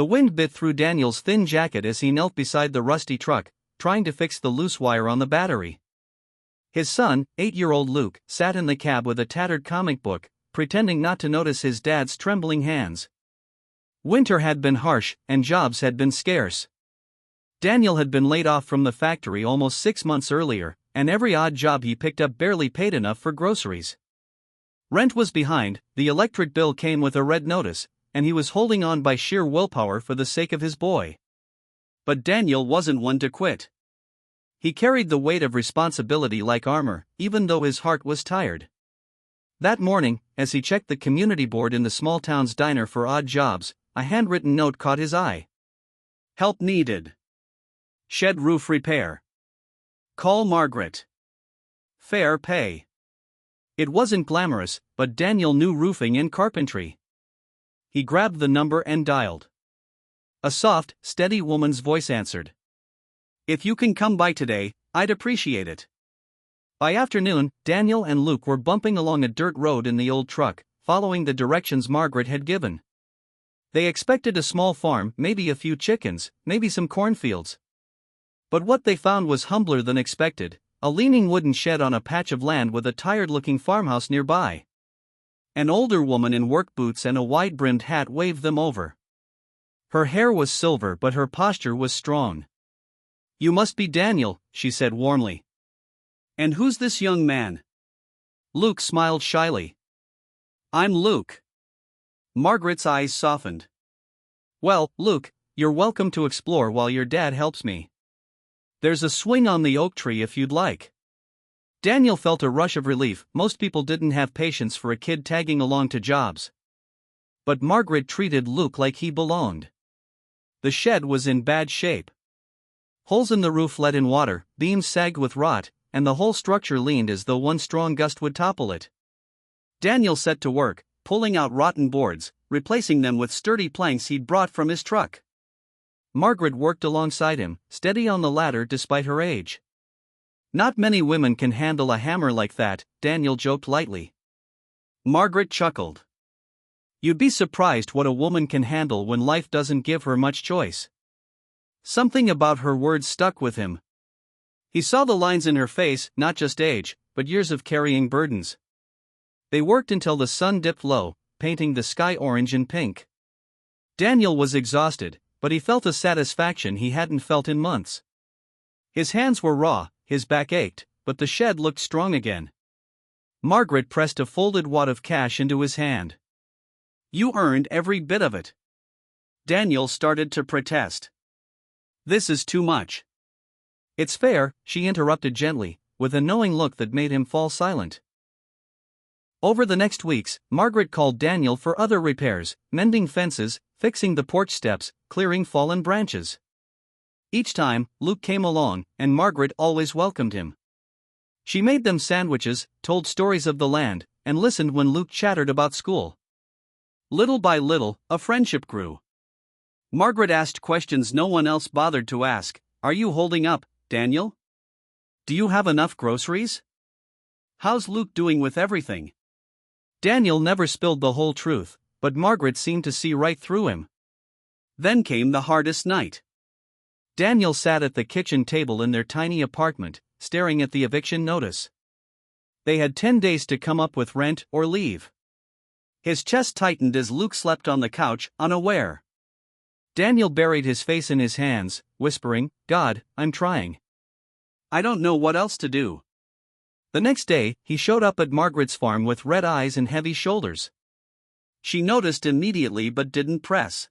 The wind bit through Daniel's thin jacket as he knelt beside the rusty truck, trying to fix the loose wire on the battery. His son, 8-year-old Luke, sat in the cab with a tattered comic book, pretending not to notice his dad's trembling hands. Winter had been harsh, and jobs had been scarce. Daniel had been laid off from the factory almost 6 months earlier, and every odd job he picked up barely paid enough for groceries. Rent was behind, the electric bill came with a red notice, and he was holding on by sheer willpower for the sake of his boy. But Daniel wasn't one to quit. He carried the weight of responsibility like armor, even though his heart was tired. That morning, as he checked the community board in the small town's diner for odd jobs, a handwritten note caught his eye. Help needed. Shed roof repair. Call Margaret. Fair pay. It wasn't glamorous, but Daniel knew roofing and carpentry. He grabbed the number and dialed. A soft, steady woman's voice answered. If you can come by today, I'd appreciate it. By afternoon, Daniel and Luke were bumping along a dirt road in the old truck, following the directions Margaret had given. They expected a small farm, maybe a few chickens, maybe some cornfields. But what they found was humbler than expected, a leaning wooden shed on a patch of land with a tired-looking farmhouse nearby. An older woman in work boots and a wide-brimmed hat waved them over. Her hair was silver but her posture was strong. You must be Daniel, she said warmly. And who's this young man? Luke smiled shyly. I'm Luke. Margaret's eyes softened. Well, Luke, you're welcome to explore while your dad helps me. There's a swing on the oak tree if you'd like. Daniel felt a rush of relief. Most people didn't have patience for a kid tagging along to jobs. But Margaret treated Luke like he belonged. The shed was in bad shape. Holes in the roof let in water, beams sagged with rot, and the whole structure leaned as though one strong gust would topple it. Daniel set to work, pulling out rotten boards, replacing them with sturdy planks he'd brought from his truck. Margaret worked alongside him, steady on the ladder despite her age. Not many women can handle a hammer like that, Daniel joked lightly. Margaret chuckled. You'd be surprised what a woman can handle when life doesn't give her much choice. Something about her words stuck with him. He saw the lines in her face, not just age, but years of carrying burdens. They worked until the sun dipped low, painting the sky orange and pink. Daniel was exhausted, but he felt a satisfaction he hadn't felt in months. His hands were raw, his back ached, but the shed looked strong again. Margaret pressed a folded wad of cash into his hand. You earned every bit of it. Daniel started to protest. This is too much. It's fair, she interrupted gently, with a knowing look that made him fall silent. Over the next weeks, Margaret called Daniel for other repairs, mending fences, fixing the porch steps, clearing fallen branches. Each time, Luke came along, and Margaret always welcomed him. She made them sandwiches, told stories of the land, and listened when Luke chattered about school. Little by little, a friendship grew. Margaret asked questions no one else bothered to ask. Are you holding up, Daniel? Do you have enough groceries? How's Luke doing with everything? Daniel never spilled the whole truth, but Margaret seemed to see right through him. Then came the hardest night. Daniel sat at the kitchen table in their tiny apartment, staring at the eviction notice. They had 10 days to come up with rent or leave. His chest tightened as Luke slept on the couch, unaware. Daniel buried his face in his hands, whispering, God, I'm trying. I don't know what else to do. The next day, he showed up at Margaret's farm with red eyes and heavy shoulders. She noticed immediately but didn't press.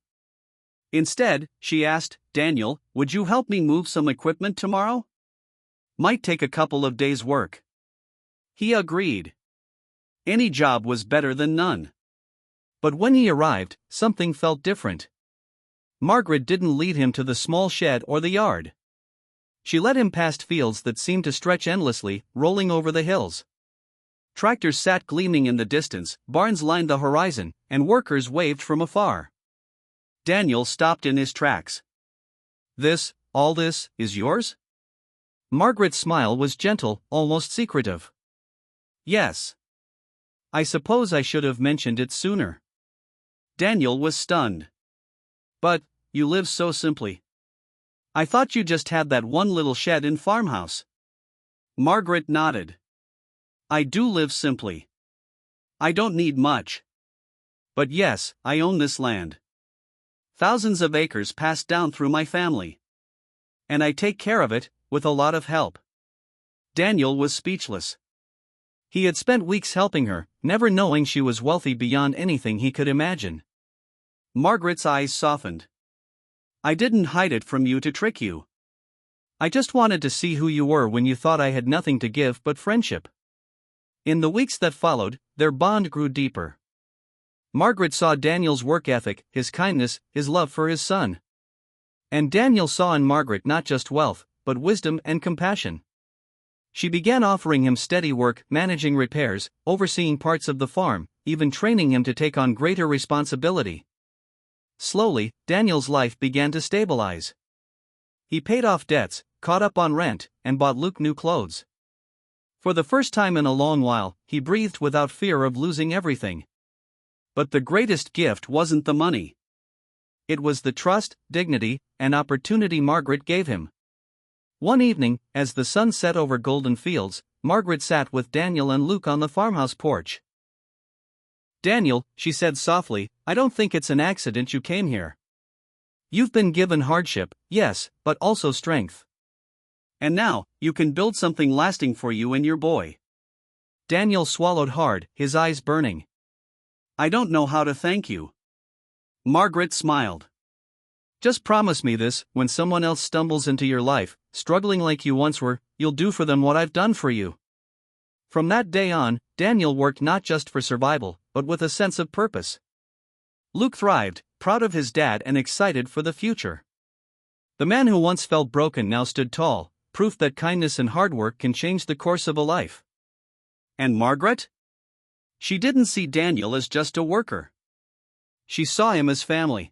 Instead, she asked, Daniel, would you help me move some equipment tomorrow? Might take a couple of days' work. He agreed. Any job was better than none. But when he arrived, something felt different. Margaret didn't lead him to the small shed or the yard. She led him past fields that seemed to stretch endlessly, rolling over the hills. Tractors sat gleaming in the distance, barns lined the horizon, and workers waved from afar. Daniel stopped in his tracks. All this, is yours? Margaret's smile was gentle, almost secretive. Yes. I suppose I should have mentioned it sooner. Daniel was stunned. But you live so simply. I thought you just had that one little shed and farmhouse. Margaret nodded. I do live simply. I don't need much. But yes, I own this land. Thousands of acres passed down through my family. And I take care of it, with a lot of help. Daniel was speechless. He had spent weeks helping her, never knowing she was wealthy beyond anything he could imagine. Margaret's eyes softened. I didn't hide it from you to trick you. I just wanted to see who you were when you thought I had nothing to give but friendship. In the weeks that followed, their bond grew deeper. Margaret saw Daniel's work ethic, his kindness, his love for his son. And Daniel saw in Margaret not just wealth, but wisdom and compassion. She began offering him steady work, managing repairs, overseeing parts of the farm, even training him to take on greater responsibility. Slowly, Daniel's life began to stabilize. He paid off debts, caught up on rent, and bought Luke new clothes. For the first time in a long while, he breathed without fear of losing everything. But the greatest gift wasn't the money. It was the trust, dignity, and opportunity Margaret gave him. One evening, as the sun set over golden fields, Margaret sat with Daniel and Luke on the farmhouse porch. Daniel, she said softly, I don't think it's an accident you came here. You've been given hardship, yes, but also strength. And now, you can build something lasting for you and your boy. Daniel swallowed hard, his eyes burning. I don't know how to thank you. Margaret smiled. Just promise me this: when someone else stumbles into your life, struggling like you once were, you'll do for them what I've done for you. From that day on, Daniel worked not just for survival, but with a sense of purpose. Luke thrived, proud of his dad and excited for the future. The man who once felt broken now stood tall, proof that kindness and hard work can change the course of a life. And Margaret? She didn't see Daniel as just a worker. She saw him as family.